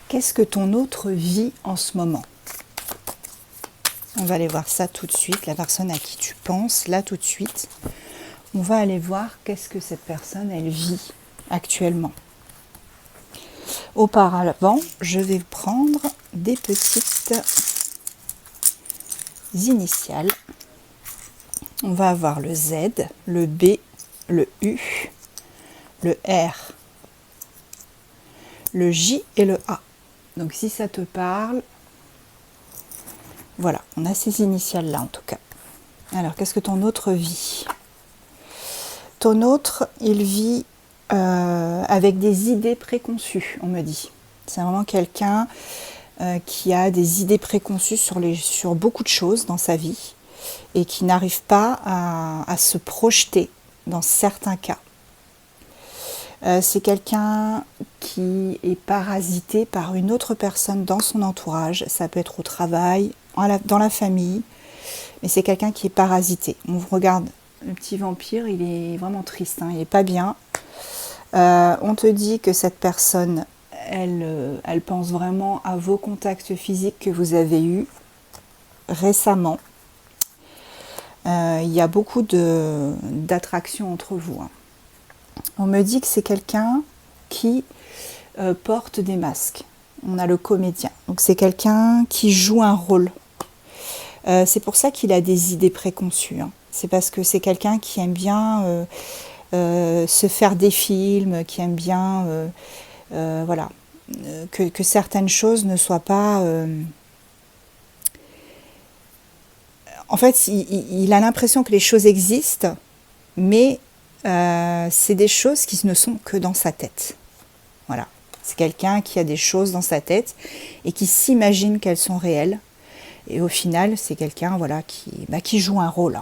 Qu'est-ce que ton autre vit en ce moment? On va aller voir ça tout de suite, la personne à qui tu penses, là tout de suite. On va aller voir qu'est-ce que cette personne, elle vit actuellement. Auparavant, je vais prendre des petites initiales. On va avoir le Z, le B, le U, le R, le J et le A. Donc si ça te parle, voilà, on a ces initiales-là en tout cas. Alors, qu'est-ce que ton autre vit? Ton autre, il vit avec des idées préconçues, on me dit. C'est vraiment quelqu'un qui a des idées préconçues sur beaucoup de choses dans sa vie et qui n'arrive pas à se projeter dans certains cas. C'est quelqu'un qui est parasité par une autre personne dans son entourage. Ça peut être au travail, dans la famille, mais c'est quelqu'un qui est parasité. On regarde le petit vampire, il est vraiment triste, hein, il n'est pas bien. On te dit que cette personne, elle pense vraiment à vos contacts physiques que vous avez eus récemment. Il y a beaucoup d'attraction entre vous, hein. On me dit que c'est quelqu'un qui porte des masques. On a le comédien. Donc c'est quelqu'un qui joue un rôle. C'est pour ça qu'il a des idées préconçues, hein. C'est parce que c'est quelqu'un qui aime bien se faire des films, qui aime bien voilà, que certaines choses ne soient pas... En fait, il a l'impression que les choses existent, mais c'est des choses qui ne sont que dans sa tête. Voilà. C'est quelqu'un qui a des choses dans sa tête et qui s'imagine qu'elles sont réelles. Et au final, c'est quelqu'un, voilà, qui joue un rôle.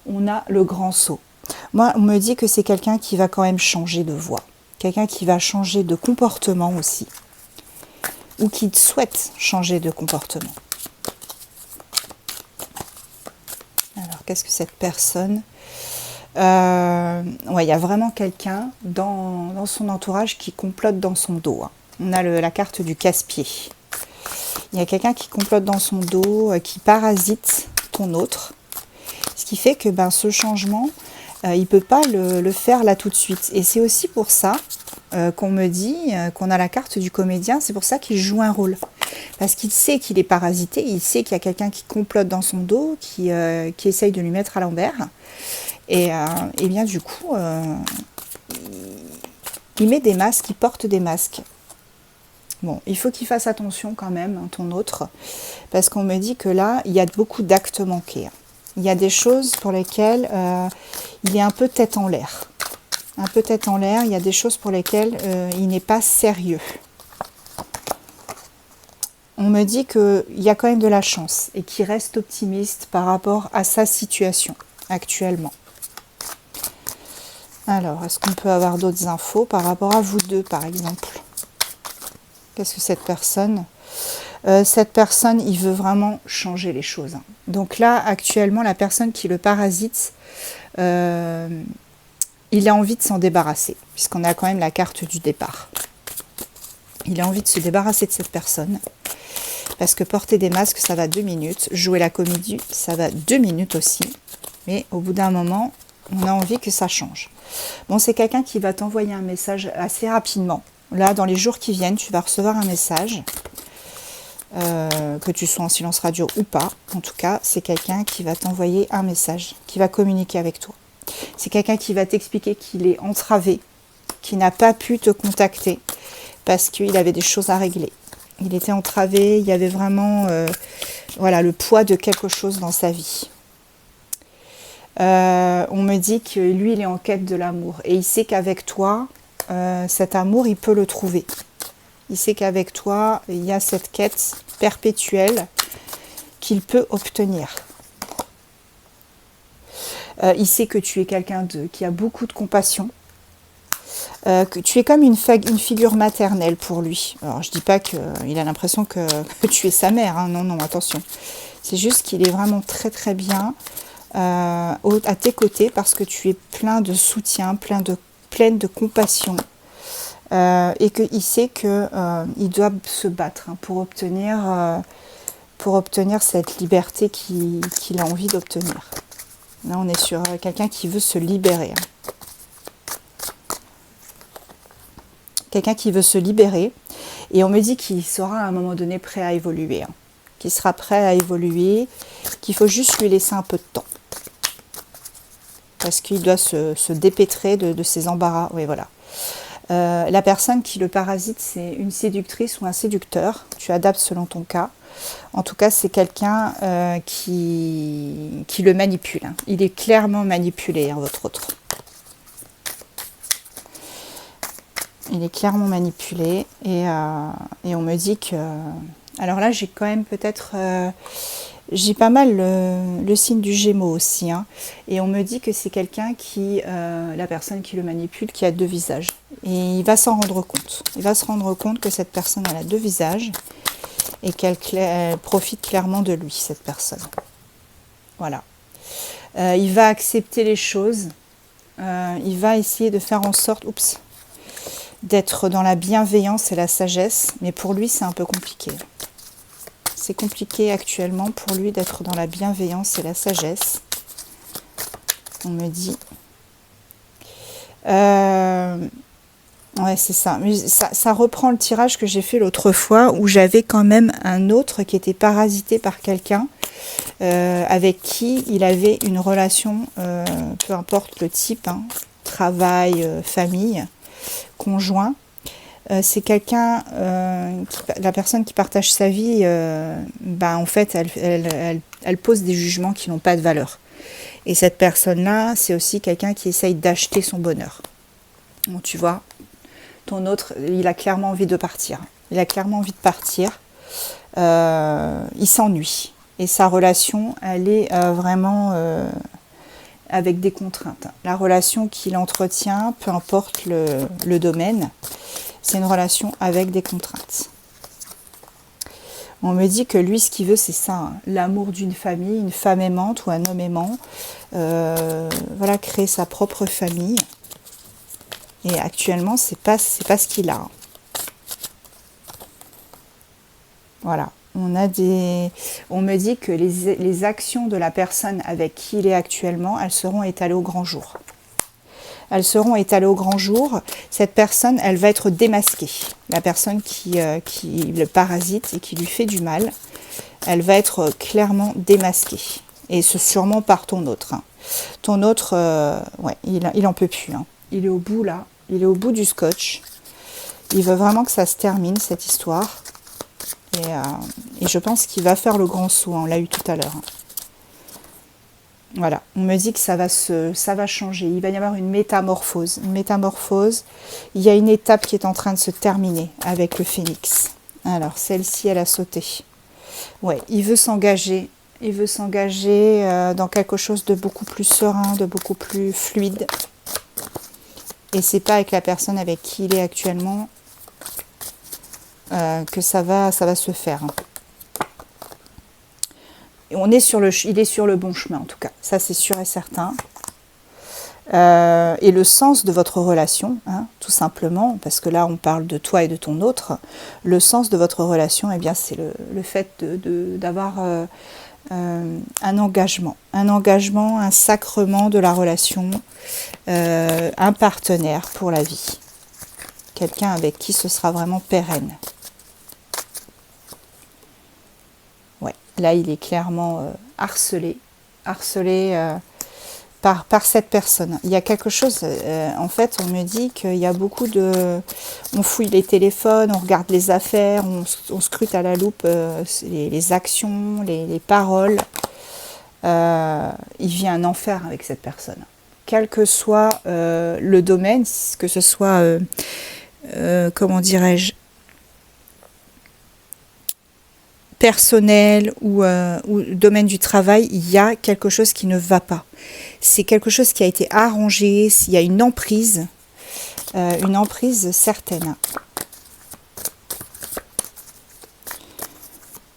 On a le grand saut. Moi, on me dit que c'est quelqu'un qui va quand même changer de voie. Quelqu'un qui va changer de comportement aussi. Ou qui souhaite changer de comportement. Alors, qu'est-ce que cette personne... ouais, il y a vraiment quelqu'un dans son entourage qui complote dans son dos, hein. On a la carte du casse-pied. Il y a quelqu'un qui complote dans son dos, qui parasite ton autre. Ce qui fait que ce changement, il ne peut pas le faire là tout de suite. Et c'est aussi pour ça qu'on me dit qu'on a la carte du comédien. C'est pour ça qu'il joue un rôle. Parce qu'il sait qu'il est parasité, il sait qu'il y a quelqu'un qui complote dans son dos, qui essaye de lui mettre à l'envers. Et bien du coup, il met des masques, il porte des masques. Bon, il faut qu'il fasse attention quand même, hein, ton autre, parce qu'on me dit que là, il y a beaucoup d'actes manqués, hein. Il y a des choses pour lesquelles il est un peu tête en l'air. Un peu tête en l'air, il y a des choses pour lesquelles il n'est pas sérieux. On me dit qu'il y a quand même de la chance et qu'il reste optimiste par rapport à sa situation actuellement. Alors, est-ce qu'on peut avoir d'autres infos par rapport à vous deux, par exemple? Qu'est-ce que cette personne... cette personne, il veut vraiment changer les choses, hein. Donc là, actuellement, la personne qui le parasite, il a envie de s'en débarrasser, puisqu'on a quand même la carte du départ. Il a envie de se débarrasser de cette personne, parce que porter des masques, ça va 2 minutes. Jouer la comédie, ça va 2 minutes aussi. Mais au bout d'un moment, on a envie que ça change. Bon, c'est quelqu'un qui va t'envoyer un message assez rapidement. Là, dans les jours qui viennent, tu vas recevoir un message, que tu sois en silence radio ou pas. En tout cas, c'est quelqu'un qui va t'envoyer un message, qui va communiquer avec toi. C'est quelqu'un qui va t'expliquer qu'il est entravé, qu'il n'a pas pu te contacter parce qu'il avait des choses à régler. Il était entravé, il y avait vraiment voilà, le poids de quelque chose dans sa vie. On me dit que lui, il est en quête de l'amour. Et il sait qu'avec toi, cet amour, il peut le trouver. Il sait qu'avec toi, il y a cette quête perpétuelle qu'il peut obtenir. Il sait que tu es quelqu'un qui a beaucoup de compassion. Que tu es comme une figure maternelle pour lui. Alors, je ne dis pas qu'il a l'impression que tu es sa mère, hein. Non, non, attention. C'est juste qu'il est vraiment très, très bien à tes côtés parce que tu es plein de soutien, pleine de compassion. et qu'il sait qu'il doit se battre pour obtenir cette liberté qu'il a envie d'obtenir. Là, on est sur quelqu'un qui veut se libérer. Quelqu'un qui veut se libérer. Et on me dit qu'il sera à un moment donné prêt à évoluer. Qu'il sera prêt à évoluer, qu'il faut juste lui laisser un peu de temps. Parce qu'il doit se dépêtrer de ses embarras. Oui, voilà. La personne qui le parasite, c'est une séductrice ou un séducteur. Tu adaptes selon ton cas. En tout cas, c'est quelqu'un qui le manipule. Il est clairement manipulé, votre autre. Il est clairement manipulé. Et on me dit que... Alors là, j'ai quand même peut-être... j'ai pas mal le signe du Gémeaux aussi. Et on me dit que c'est quelqu'un qui... la personne qui le manipule, qui a deux visages. Et il va s'en rendre compte. Il va se rendre compte que cette personne, elle a deux visages. Et qu'elle profite clairement de lui, cette personne. Voilà. Il va accepter les choses. Il va essayer de faire en sorte... Oups. D'être dans la bienveillance et la sagesse. Mais pour lui, c'est un peu compliqué. C'est compliqué actuellement pour lui d'être dans la bienveillance et la sagesse. On me dit. Ouais, c'est ça. Mais ça reprend le tirage que j'ai fait l'autre fois où j'avais quand même un autre qui était parasité par quelqu'un avec qui il avait une relation, peu importe le type, travail, famille, conjoint. C'est quelqu'un, la personne qui partage sa vie, en fait, elle pose des jugements qui n'ont pas de valeur. Et cette personne-là, c'est aussi quelqu'un qui essaye d'acheter son bonheur. Bon, tu vois, ton autre, il a clairement envie de partir. Il a clairement envie de partir. Il s'ennuie. Et sa relation, elle est vraiment avec des contraintes. La relation qu'il entretient, peu importe le domaine, c'est une relation avec des contraintes. On me dit que lui, ce qu'il veut, c'est ça, l'amour d'une famille, une femme aimante ou un homme aimant. Voilà, créer sa propre famille. Et actuellement, c'est pas ce qu'il a. Voilà. On me dit que les actions de la personne avec qui il est actuellement, elles seront étalées au grand jour. Elles seront étalées au grand jour. Cette personne, elle va être démasquée. La personne qui le parasite et qui lui fait du mal, elle va être clairement démasquée. Et ce sûrement par ton autre. Ton autre, ouais, il en peut plus. Il est au bout là. Il est au bout du scotch. Il veut vraiment que ça se termine, cette histoire. Et je pense qu'il va faire le grand saut. On l'a eu tout à l'heure. Voilà, on me dit que ça va changer. Il va y avoir une métamorphose. Une métamorphose. Il y a une étape qui est en train de se terminer avec le phénix. Alors, celle-ci, elle a sauté. Ouais, il veut s'engager. Il veut s'engager dans quelque chose de beaucoup plus serein, de beaucoup plus fluide. Et c'est pas avec la personne avec qui il est actuellement que ça va se faire. Et il est sur le bon chemin en tout cas, ça c'est sûr et certain. Et le sens de votre relation, tout simplement, parce que là on parle de toi et de ton autre, le sens de votre relation, eh bien c'est le fait d'avoir un engagement, un sacrement de la relation, un partenaire pour la vie, quelqu'un avec qui ce sera vraiment pérenne. Là, il est clairement harcelé par cette personne. Il y a quelque chose, en fait, on me dit qu'il y a beaucoup de... On fouille les téléphones, on regarde les affaires, on scrute à la loupe les actions, les paroles. Il vit un enfer avec cette personne. Quel que soit le domaine, que ce soit, comment dirais-je, personnel ou domaine du travail, il y a quelque chose qui ne va pas. C'est quelque chose qui a été arrangé, il y a une emprise certaine.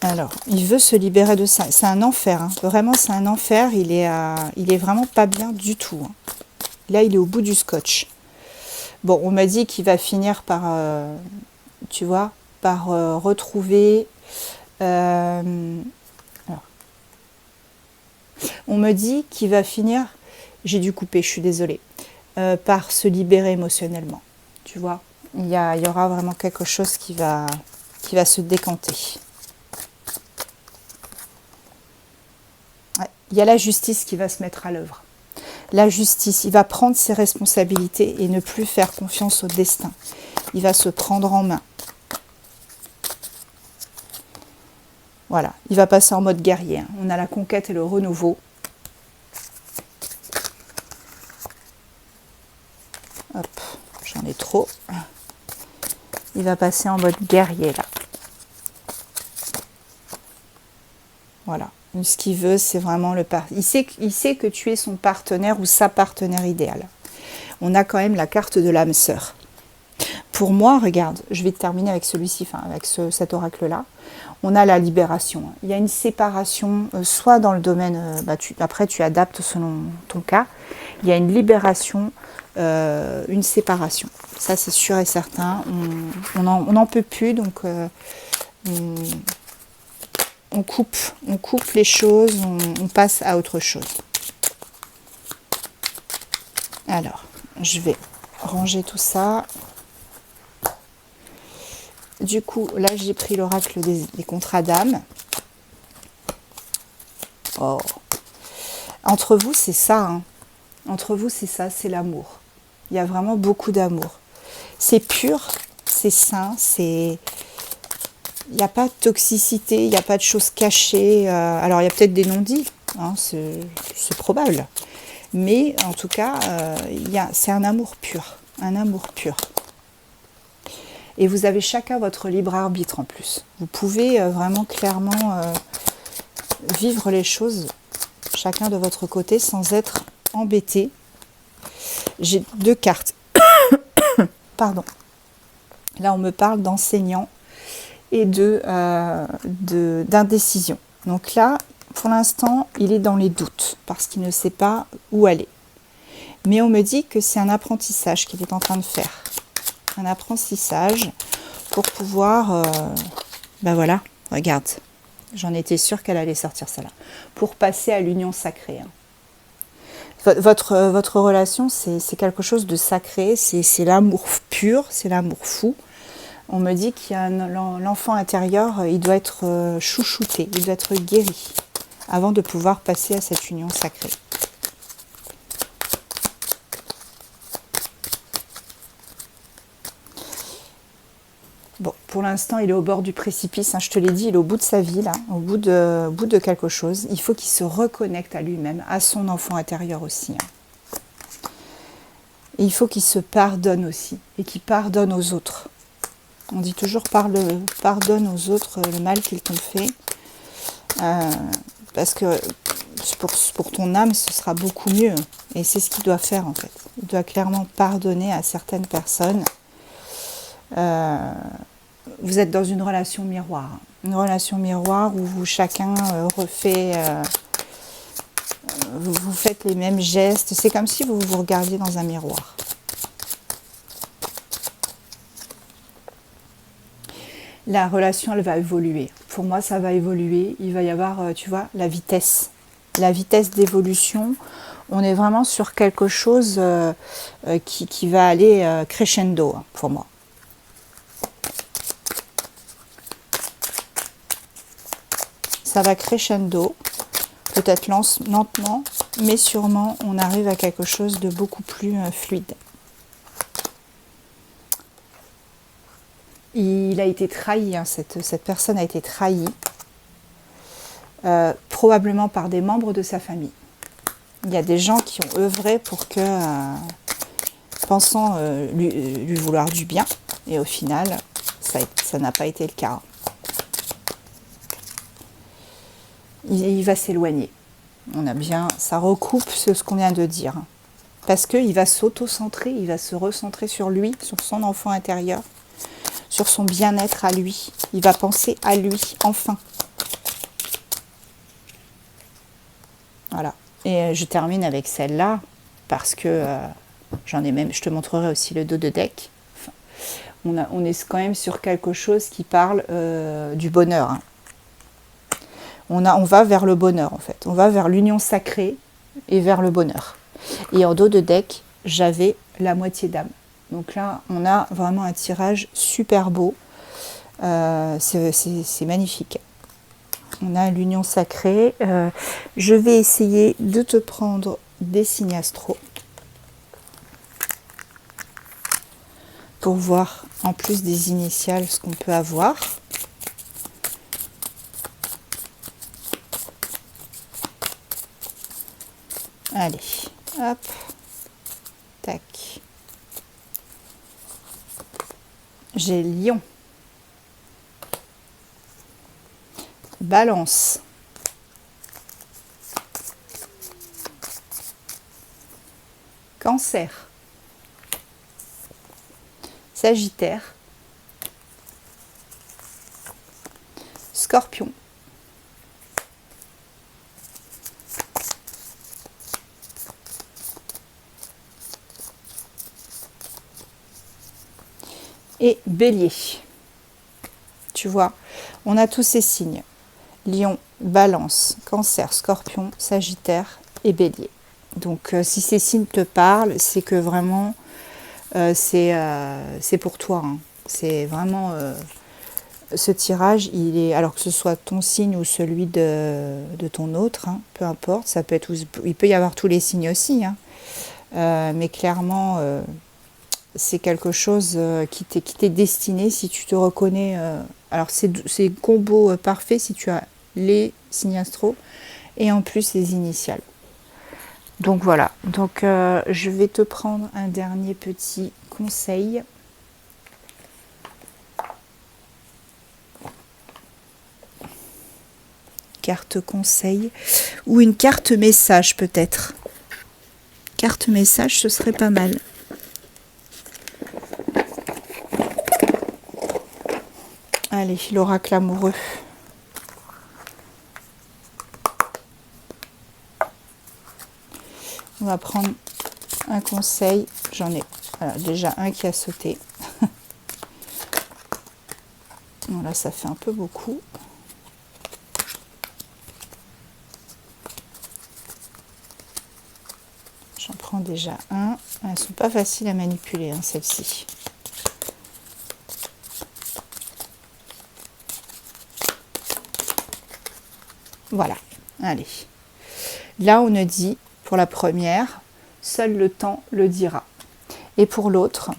Alors, il veut se libérer de ça. C'est un enfer, vraiment c'est un enfer, il est vraiment pas bien du tout. Là, il est au bout du scotch. Bon, on m'a dit qu'il va finir par, tu vois, par retrouver... alors, on me dit qu'il va finir, j'ai dû couper, je suis désolée, par se libérer émotionnellement. Tu vois, il y aura vraiment quelque chose qui va se décanter. Ouais, il y a la justice qui va se mettre à l'œuvre. La justice, il va prendre ses responsabilités et ne plus faire confiance au destin. Il va se prendre en main. Voilà, il va passer en mode guerrier. On a la conquête et le renouveau. Hop, j'en ai trop. Il va passer en mode guerrier là. Voilà. Ce qu'il veut, c'est vraiment le il sait que tu es son partenaire ou sa partenaire idéale. On a quand même la carte de l'âme sœur. Pour moi, regarde, je vais terminer avec celui-ci, enfin avec cet oracle-là. On a la libération. Il y a une séparation, soit dans le domaine, après tu adaptes selon ton cas. Il y a une libération, une séparation. Ça, c'est sûr et certain. On n'en peut plus, donc on coupe les choses, on passe à autre chose. Alors, je vais ranger tout ça. Du coup, là, j'ai pris l'oracle des contrats d'âme. Oh. Entre vous, c'est ça. Hein. Entre vous, c'est ça, c'est l'amour. Il y a vraiment beaucoup d'amour. C'est pur, c'est sain, c'est... Il n'y a pas de toxicité, il n'y a pas de choses cachées. Alors, il y a peut-être des non-dits, hein, c'est probable. Mais en tout cas, c'est un amour pur. Un amour pur. Et vous avez chacun votre libre arbitre en plus. Vous pouvez vraiment clairement vivre les choses chacun de votre côté sans être embêté. J'ai 2 cartes. Pardon. Là, on me parle d'enseignant et d'indécision. Donc là, pour l'instant, il est dans les doutes parce qu'il ne sait pas où aller. Mais on me dit que c'est un apprentissage qu'il est en train de faire. Un apprentissage pour pouvoir... ben voilà, regarde. J'en étais sûre qu'elle allait sortir ça là. Pour passer à l'union sacrée. Hein. Votre relation, c'est quelque chose de sacré. C'est l'amour pur, c'est l'amour fou. On me dit qu'il y a l'enfant intérieur, il doit être chouchouté, il doit être guéri avant de pouvoir passer à cette union sacrée. Bon, pour l'instant, il est au bord du précipice. Hein, je te l'ai dit, il est au bout de sa vie, là, au bout de quelque chose. Il faut qu'il se reconnecte à lui-même, à son enfant intérieur aussi. Hein. Et il faut qu'il se pardonne aussi, et qu'il pardonne aux autres. On dit toujours pardonne aux autres le mal qu'ils t'ont fait. Parce que pour ton âme, ce sera beaucoup mieux. Et c'est ce qu'il doit faire, en fait. Il doit clairement pardonner à certaines personnes. Vous êtes dans une relation miroir. Une relation miroir où chacun refait... vous faites les mêmes gestes. C'est comme si vous vous regardiez dans un miroir. La relation, elle va évoluer. Pour moi, ça va évoluer. Il va y avoir, tu vois, la vitesse. La vitesse d'évolution. On est vraiment sur quelque chose qui va aller crescendo, hein, pour moi. Ça va crescendo. Peut-être lentement, mais sûrement, on arrive à quelque chose de beaucoup plus fluide. Il a été trahi, hein, cette personne a été trahie, probablement par des membres de sa famille. Il y a des gens qui ont œuvré pour que, pensant lui vouloir du bien, et au final, ça n'a pas été le cas. Il va s'éloigner. On a bien, ça recoupe ce qu'on vient de dire. Parce qu'il va s'auto-centrer, il va se recentrer sur lui, sur son enfant intérieur, sur son bien-être à lui. Il va penser à lui, enfin. Voilà. Et je termine avec celle-là, parce que J'en ai même, je te montrerai aussi le dos de deck. Enfin, on est quand même sur quelque chose qui parle du bonheur. Hein. On va vers le bonheur en fait. On va vers l'union sacrée et vers le bonheur. Et en dos de deck, j'avais la moitié d'âme. Donc là, on a vraiment un tirage super beau. C'est magnifique. On a l'union sacrée. Je vais essayer de te prendre des signes astro pour voir en plus des initiales ce qu'on peut avoir. Allez, hop, tac. J'ai Lion, Balance, Cancer, Sagittaire, Scorpion, et Bélier. Tu vois, on a tous ces signes. Lion, Balance, Cancer, Scorpion, Sagittaire et Bélier. Donc si ces signes te parlent, c'est que vraiment c'est pour toi. Hein. C'est vraiment ce tirage, il est, alors que ce soit ton signe ou celui de ton autre, hein, peu importe, ça peut être, il peut y avoir tous les signes aussi, hein. Mais clairement c'est quelque chose qui t'est destiné si tu te reconnais. Alors c'est combo parfait si tu as les signes astro et en plus les initiales. Donc voilà, donc je vais te prendre un dernier petit conseil. Carte conseil ou une carte message peut-être. Carte message, ce serait pas mal. Allez, l'oracle amoureux. On va prendre un conseil. J'en ai déjà un qui a sauté. Bon, là, ça fait un peu beaucoup. J'en prends déjà un. Elles ne sont pas faciles à manipuler, hein, celles-ci. Voilà, allez. Là, on a dit, pour la première, seul le temps le dira. Et pour l'autre,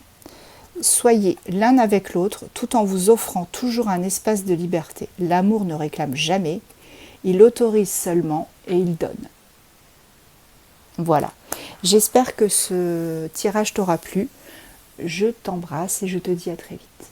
soyez l'un avec l'autre tout en vous offrant toujours un espace de liberté. L'amour ne réclame jamais, il autorise seulement et il donne. Voilà. J'espère que ce tirage t'aura plu. Je t'embrasse et je te dis à très vite.